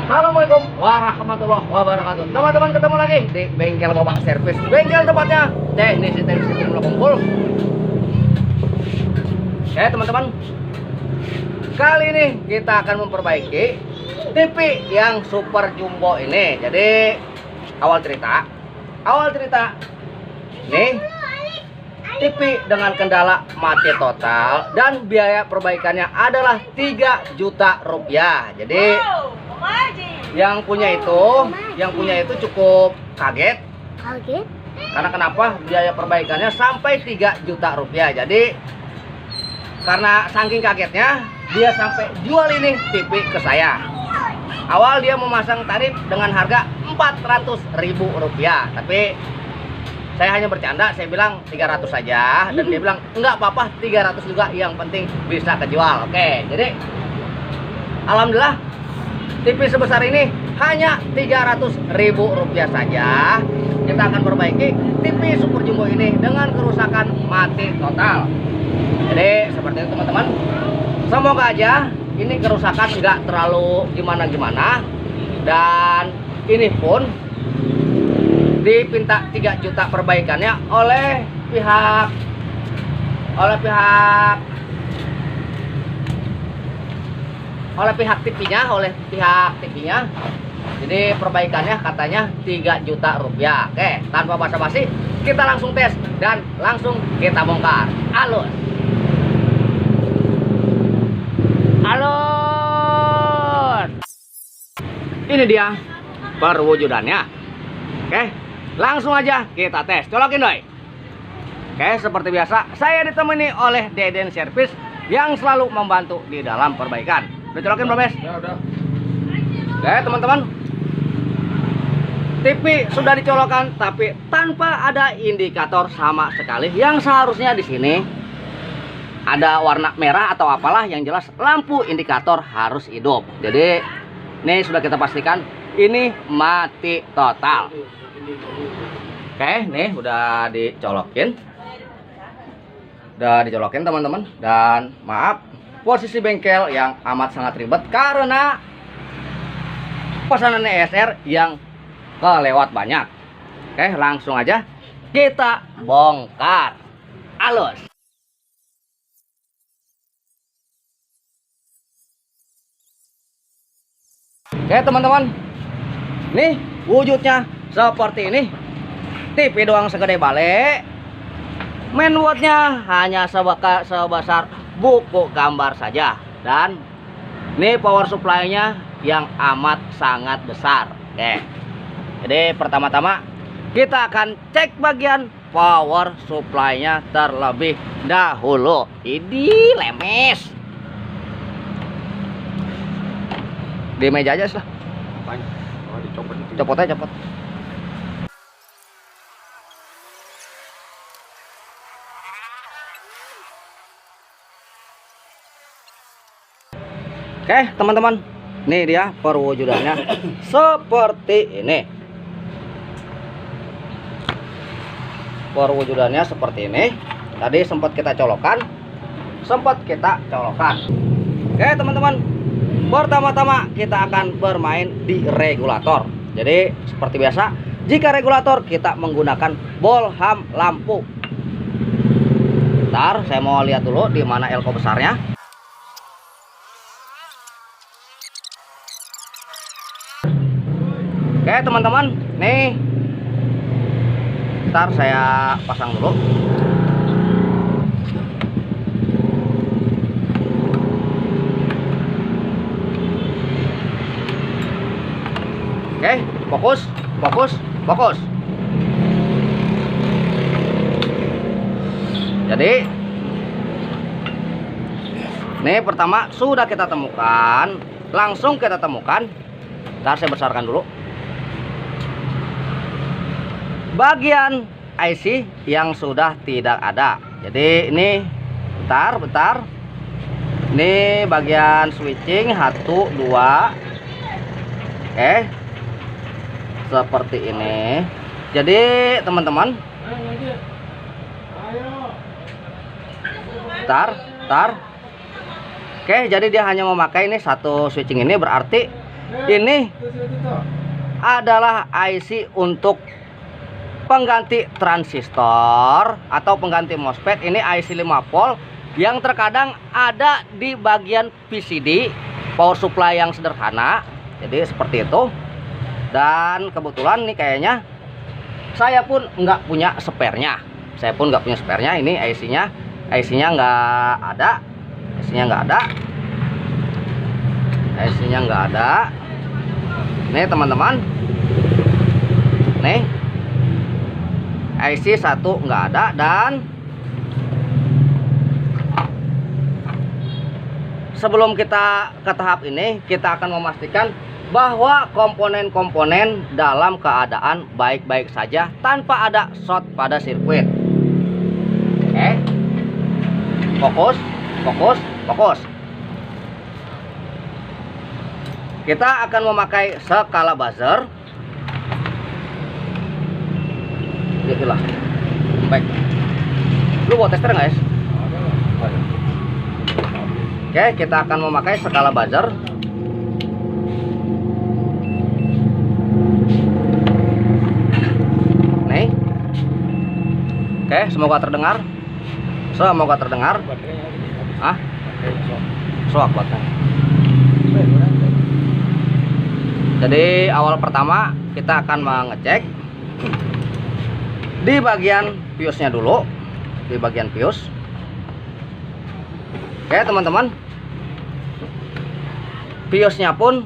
Assalamualaikum warahmatullahi wabarakatuh. Teman-teman, ketemu lagi di bengkel Bapak Servis. Bengkel tempatnya teknisi kumpul kumpul. Oke teman-teman, kali ini kita akan memperbaiki TV yang super jumbo ini. Jadi awal cerita nih, TV dengan kendala mati total dan biaya perbaikannya adalah 3 juta rupiah. Jadi yang punya itu cukup kaget. Karena kenapa? Biaya perbaikannya sampai 3 juta rupiah. Jadi karena saking kagetnya, dia sampai jual ini TV ke saya. Awal dia memasang tarif dengan harga 400.000 rupiah, tapi saya hanya bercanda, saya bilang 300 saja, dan dia bilang enggak apa-apa, 300 juga, yang penting bisa kejual. Oke, jadi alhamdulillah TV sebesar ini hanya 300.000 rupiah saja. Kita akan perbaiki TV super jumbo ini dengan kerusakan mati total. Jadi seperti itu teman-teman, semoga aja ini kerusakan nggak terlalu gimana-gimana, dan ini pun dipinta 3 juta perbaikannya oleh pihak TV-nya. Jadi perbaikannya katanya 3 juta rupiah. Oke, tanpa basa-basi kita langsung tes dan langsung kita bongkar. Alus. Ini dia perwujudannya. Oke, langsung aja kita tes. Colokin doi. Oke, seperti biasa saya ditemani oleh Deden Servis yang selalu membantu di dalam perbaikan. Udah colokin belum, Mes? Ya udah. Oke teman-teman, TV sudah dicolokkan tapi tanpa ada indikator sama sekali. Yang seharusnya di sini ada warna merah atau apalah, yang jelas lampu indikator harus hidup. Jadi ini sudah kita pastikan ini mati total. Oke, nih udah dicolokin. Teman-teman. Dan maaf posisi bengkel yang amat sangat ribet karena pesanan ESR yang kelewat banyak. Oke, langsung aja kita bongkar. Alus. Oke teman-teman, nih wujudnya seperti ini. TV doang segede bale, mainboardnya hanya sebesar buku gambar saja, dan ini power supply-nya yang amat sangat besar. Oke, jadi pertama-tama kita akan cek bagian power supply-nya terlebih dahulu. Ini lemes di meja aja lah. Oh, dicopot itu. Copot aja, copot. Oke teman-teman, nih dia perwujudannya seperti ini. Tadi sempat kita colokan. Oke teman-teman, pertama-tama kita akan bermain di regulator. Jadi seperti biasa, jika regulator kita menggunakan bolham lampu. Ntar saya mau lihat dulu di mana elko besarnya. Oke teman-teman, nih ntar saya pasang dulu. Oke, fokus. Jadi nih pertama sudah kita temukan, langsung kita temukan. Ntar saya besarkan dulu bagian IC yang sudah tidak ada. Jadi ini bentar. Ini bagian switching 1 2. Oke, seperti ini. Jadi teman-teman, bentar. Oke, jadi dia hanya memakai ini satu switching ini, berarti Ini adalah IC untuk pengganti transistor atau pengganti MOSFET. Ini IC 5 volt yang terkadang ada di bagian PCD, power supply yang sederhana. Jadi seperti itu. Dan kebetulan nih kayaknya saya pun nggak punya spare-nya. Ini IC-nya nggak ada. Nih teman-teman, nih IC 1 nggak ada. Dan sebelum kita ke tahap ini, kita akan memastikan bahwa komponen-komponen dalam keadaan baik-baik saja tanpa ada short pada sirkuit. Oke, fokus. Kita akan memakai skala buzzer. Itulah. Baik. Lu bawa tester nggak, guys? Oke, kita akan memakai skala buzzer. Nih. Oke, semoga terdengar. Soak baterai. Jadi awal pertama kita akan mengecek di bagian fuse-nya dulu, di bagian fuse. Oke teman-teman, fuse-nya pun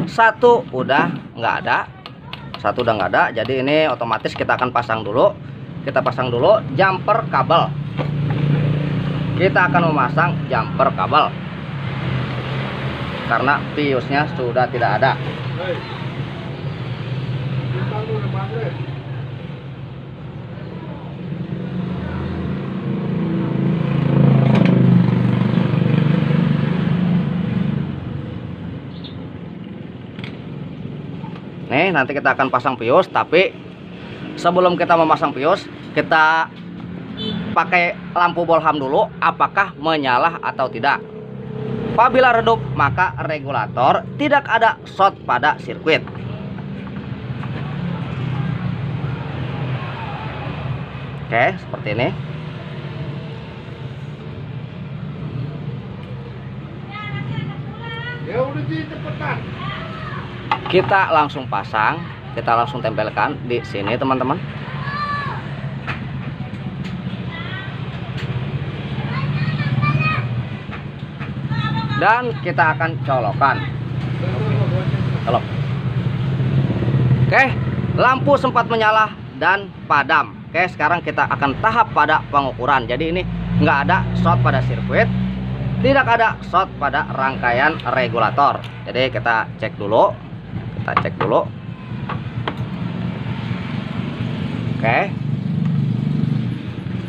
satu udah nggak ada. Jadi ini otomatis kita akan pasang dulu. Jumper kabel. Kita akan memasang jumper kabel karena fuse-nya sudah tidak ada. Nih, nanti kita akan pasang fuse, tapi sebelum kita memasang fuse, kita pakai lampu bolham dulu apakah menyala atau tidak. Apabila redup, maka regulator tidak ada short pada sirkuit. Oke, seperti ini. Ya udah sih, cepetan. Kita langsung pasang, kita langsung tempelkan di sini teman-teman. Dan kita akan colokan. Colok. Oke, lampu sempat menyala dan padam. Oke, sekarang kita akan tahap pada pengukuran. Jadi ini nggak ada short pada sirkuit, tidak ada short pada rangkaian regulator. Jadi kita cek dulu. Oke,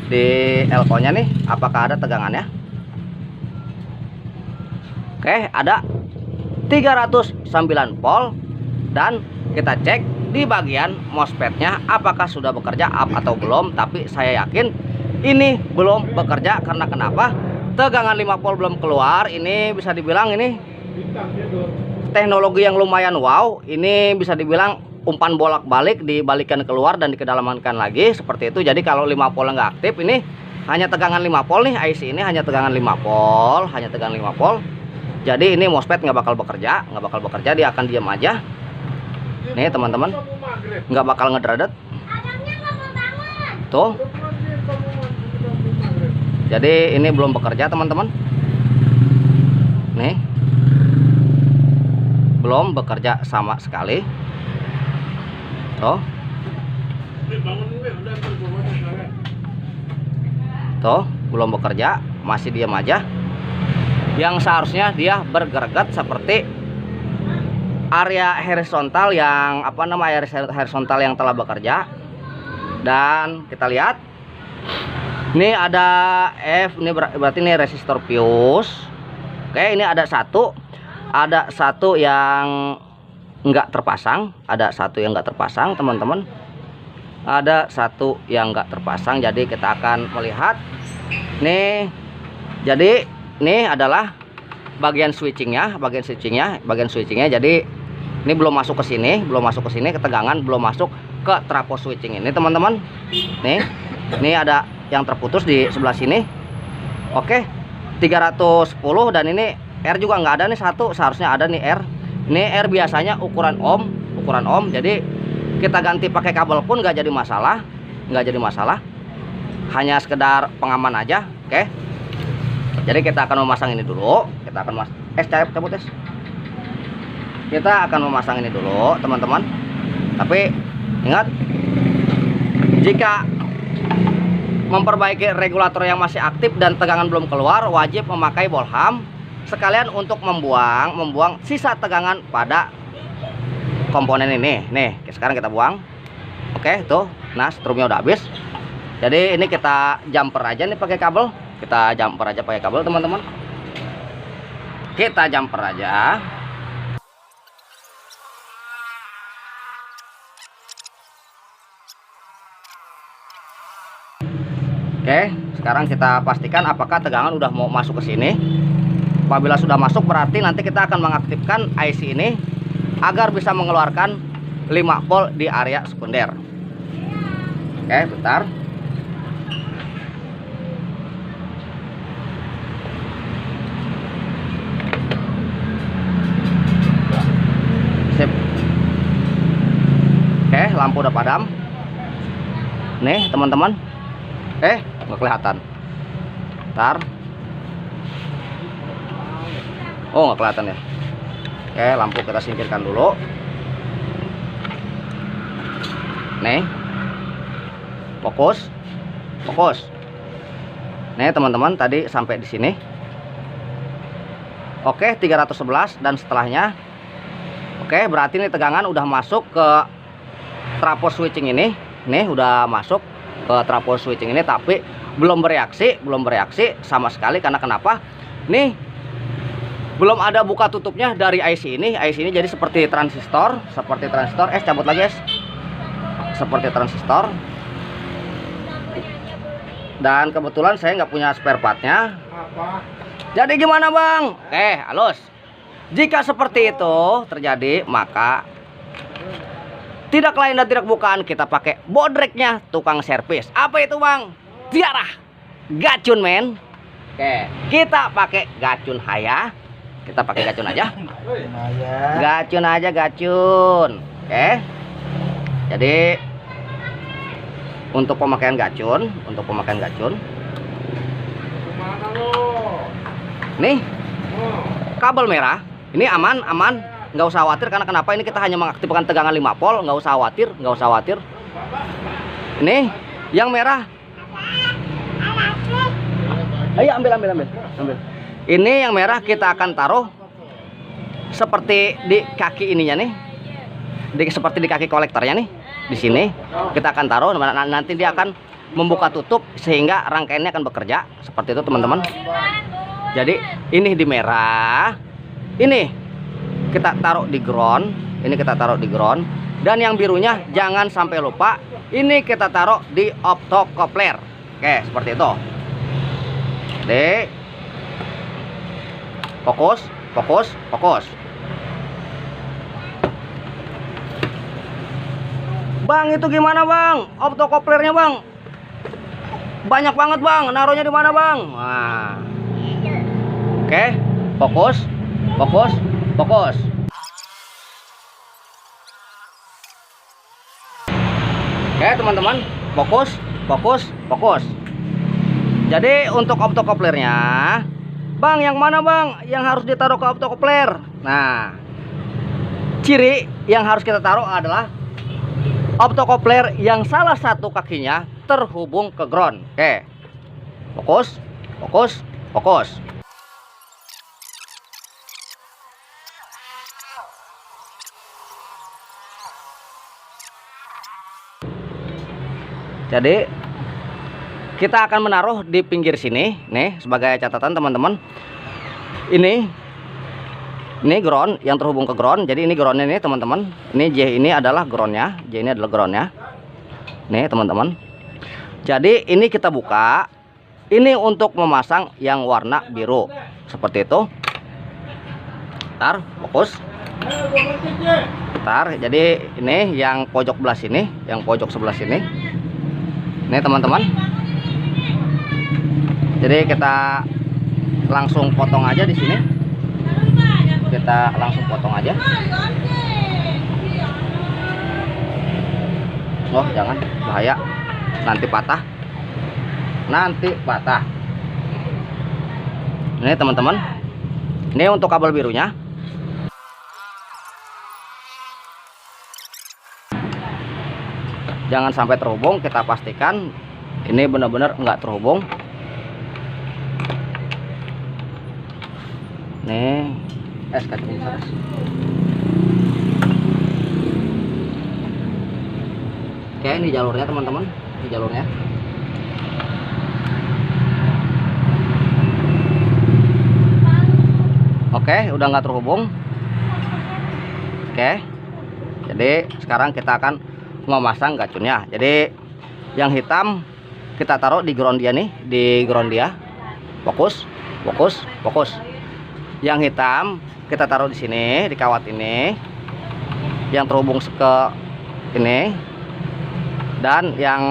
di elko-nya nih apakah ada tegangannya? Oke, ada 309 volt. Dan kita cek di bagian MOSFET-nya apakah sudah bekerja atau belum. Tapi saya yakin ini belum bekerja. Karena kenapa? Tegangan 5 volt belum keluar. Ini bisa dibilang ini teknologi yang lumayan wow. Ini bisa dibilang umpan bolak-balik, dibalikan keluar dan dikedalamankan lagi seperti itu. Jadi kalau 5 volt nggak aktif, ini hanya tegangan 5 volt nih. IC ini hanya tegangan 5 volt. Jadi ini MOSFET nggak bakal bekerja, dia akan diam aja. Nih teman-teman, nggak bakal ngedredet. Tuh. Jadi ini belum bekerja teman-teman. Nih, belum bekerja sama sekali. Tuh, belum bekerja, masih diam aja. Yang seharusnya dia bergerak seperti area horizontal yang horizontal yang telah bekerja. Dan kita lihat ini ada ini berarti ini resistor fuse. Oke, ini ada satu yang nggak terpasang, teman-teman. Ada satu yang nggak terpasang. Jadi kita akan melihat nih. Jadi ini adalah bagian switchingnya. Jadi ini belum masuk ke sini, ketegangan belum masuk ke trafo switching ini teman-teman. Nih, ini ada yang terputus di sebelah sini. Oke, 310 dan ini R juga nggak ada nih satu, seharusnya ada nih R. Ini R biasanya ukuran ohm. Jadi kita ganti pakai kabel pun nggak jadi masalah, hanya sekedar pengaman aja. Oke, jadi kita akan memasang ini dulu. Kita akan cabut. Kita akan memasang ini dulu teman-teman. Tapi ingat, jika memperbaiki regulator yang masih aktif dan tegangan belum keluar, wajib memakai bolham sekalian untuk membuang sisa tegangan pada komponen ini. Nih, sekarang kita buang. Oke, tuh. Nah, strumnya udah habis. Jadi ini kita jumper aja nih pakai kabel. Teman-teman. Kita jumper aja. Oke, sekarang kita pastikan apakah tegangan udah mau masuk ke sini. Apabila sudah masuk, berarti nanti kita akan mengaktifkan IC ini agar bisa mengeluarkan 5 volt di area sekunder. Oke, bentar. Sip. Oke, lampu udah padam. Nih, teman-teman. Nggak kelihatan. Bentar. Oh, nggak kelihatan ya. Oke, lampu kita singkirkan dulu. Nih, fokus. Nih teman-teman, tadi sampai di sini. Oke, 311 dan setelahnya. Oke, berarti ini tegangan udah masuk ke trafo switching ini. Nih, udah masuk ke trafo switching ini, tapi belum bereaksi sama sekali. Karena kenapa? Nih, belum ada buka tutupnya dari IC ini. Jadi seperti transistor. Cabut lagi, seperti transistor. Dan kebetulan saya nggak punya spare partnya. Jadi gimana bang? Halus. Jika seperti itu terjadi, maka tidak lain dan tidak bukan, kita pakai bodreknya tukang servis. Apa itu bang? Tiarah gacun men. Oke, kita pakai gacun haya. Kita pakai gacun aja. Gacun. Oke. Jadi untuk pemakaian gacun, nih kabel merah ini aman, nggak usah khawatir. Karena kenapa? Ini kita hanya mengaktifkan tegangan 5 volt, nggak usah khawatir. Ini yang merah. Ayo ambil. Ini yang merah kita akan taruh seperti di kaki ininya nih, seperti di kaki kolektornya nih. Di sini kita akan taruh. Nanti dia akan membuka tutup sehingga rangkaiannya akan bekerja seperti itu teman-teman. Jadi ini di merah, ini kita taruh di ground. Dan yang birunya jangan sampai lupa, ini kita taruh di optocoupler. Oke, seperti itu. Oke, fokus. Bang, itu gimana bang? Optocouplernya bang, banyak banget bang. Naruhnya di mana bang? Nah. Oke, fokus. Oke teman-teman, fokus. Jadi untuk optocouplernya, bang yang mana bang? Yang harus ditaruh ke optocoupler. Nah, ciri yang harus kita taruh adalah optocoupler yang salah satu kakinya terhubung ke ground. Oke, fokus. Jadi kita akan menaruh di pinggir sini nih, sebagai catatan teman-teman. Ini ground yang terhubung ke ground. Jadi ini groundnya nih teman-teman. Ini J ini adalah groundnya. Nih teman-teman. Jadi ini kita buka. Ini untuk memasang yang warna biru seperti itu. Ntar fokus. Ntar, jadi ini yang pojok belah sini, yang pojok sebelah sini. Ini teman-teman. Jadi kita langsung potong aja di sini. Kita langsung potong aja. Oh, jangan, bahaya. Nanti patah. Nanti patah. Ini teman-teman. Ini untuk kabel birunya. Jangan sampai terhubung, kita pastikan ini benar-benar enggak terhubung. Nih, kacang besar. Oke, ini jalurnya teman-teman, ini jalurnya. Oke, udah nggak terhubung. Oke, jadi sekarang kita akan memasang gacunnya. Jadi yang hitam kita taruh di ground dia nih, di ground dia. Fokus, fokus, fokus. Yang hitam kita taruh di sini, di kawat ini. Yang terhubung ke ini. Dan yang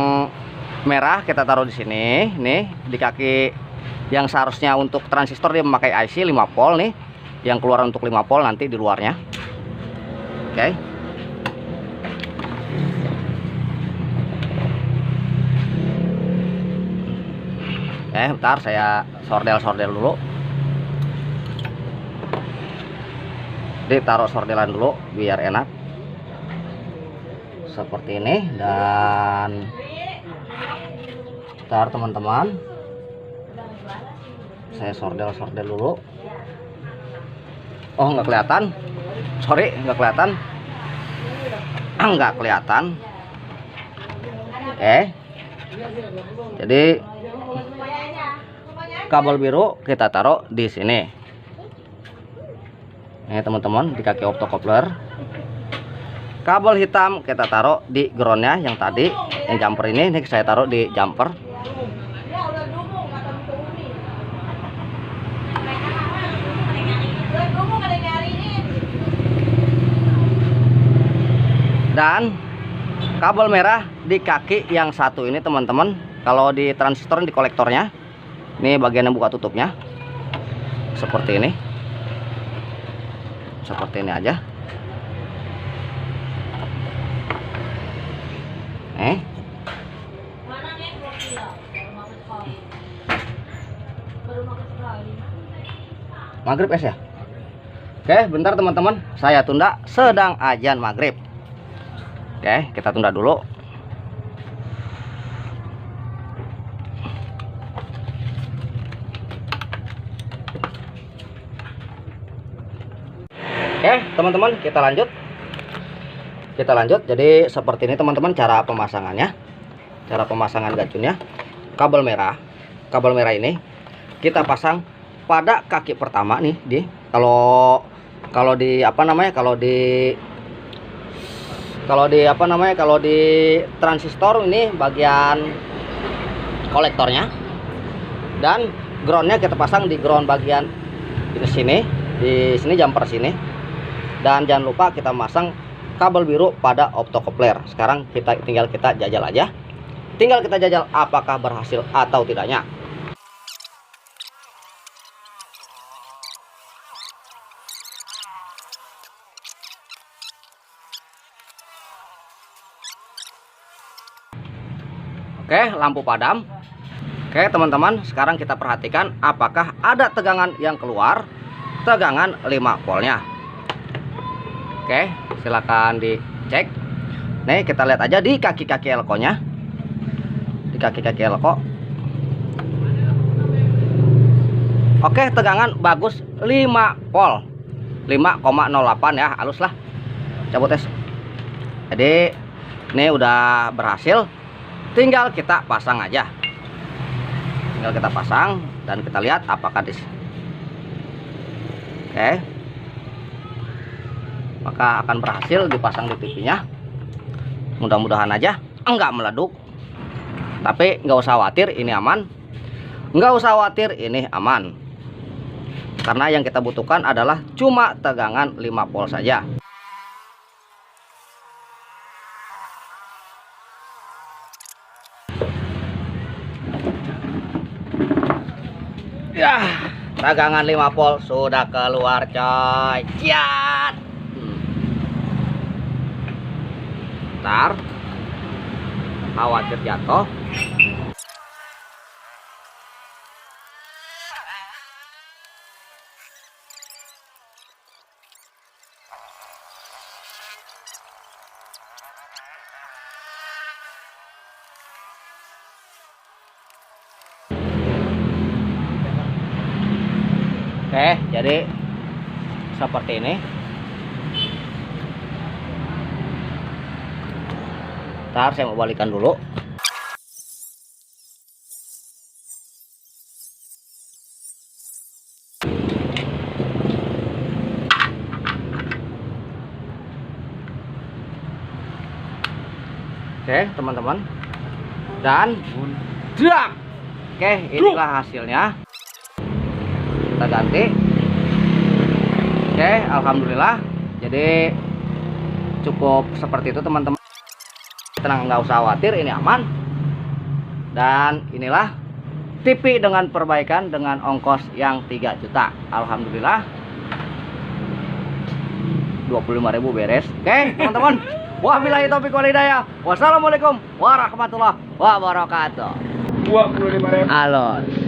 merah kita taruh di sini, nih di kaki yang seharusnya untuk transistor dia memakai IC 5 volt nih, yang keluar untuk 5 volt nanti di luarnya. Oke. Bentar saya sordel dulu. Ditaruh sordelan dulu biar enak. Seperti ini, dan bentar teman-teman, saya sordel dulu. Oh, nggak kelihatan, sorry, nggak kelihatan. Nggak kelihatan. Jadi kabel biru kita taruh di sini. Ini teman-teman, di kaki optocoupler. Kabel hitam kita taruh di groundnya yang tadi, yang jumper ini saya taruh di jumper. Dan kabel merah di kaki yang satu ini teman-teman. Kalau di transistor di kolektornya, ini bagian yang buka tutupnya seperti ini. Seperti ini aja. Maghrib ya. Oke, bentar teman-teman, saya tunda, sedang azan maghrib. Oke, kita tunda dulu. Oke teman-teman, kita lanjut. Jadi seperti ini teman-teman cara pemasangannya, cara pemasangan gacunnya. Kabel merah ini kita pasang pada kaki pertama nih, kalau di transistor ini bagian kolektornya, dan groundnya kita pasang di ground bagian di sini jumper sini. Dan jangan lupa kita masang kabel biru pada optocoupler. Sekarang tinggal kita jajal aja. Tinggal kita jajal apakah berhasil atau tidaknya. Oke, lampu padam. Oke teman-teman, sekarang kita perhatikan apakah ada tegangan yang keluar, tegangan 5 voltnya. Oke, silakan dicek. Nih kita lihat aja di kaki-kaki elko-nya. Di kaki-kaki elko. Oke, tegangan bagus 5 volt. 5,08 ya, halus lah. Cabut tes. Jadi ini udah berhasil. Tinggal kita pasang aja. Tinggal kita pasang dan kita lihat apakah di sini. Oke. Maka akan berhasil dipasang di TV-nya. Mudah-mudahan aja enggak meleduk. Tapi nggak usah khawatir, ini aman. Nggak usah khawatir, ini aman. Karena yang kita butuhkan adalah cuma tegangan 5 volt saja. Ya, tegangan 5 volt sudah keluar coy. Ciat. Ntar khawatir jatuh. Oke, jadi seperti ini. Ntar saya mau balikan dulu. Oke, teman-teman. Dan drak. Oke, inilah hasilnya. Kita ganti. Oke, alhamdulillah. Jadi cukup seperti itu teman-teman. Tenang, nggak usah khawatir, ini aman. Dan inilah TV dengan perbaikan dengan ongkos yang 3 juta. Alhamdulillah 25.000 beres. Oke teman-teman. Wabillahi taufiq wal hidayah. Wassalamualaikum warahmatullahi wabarakatuh. 25.000. Alon.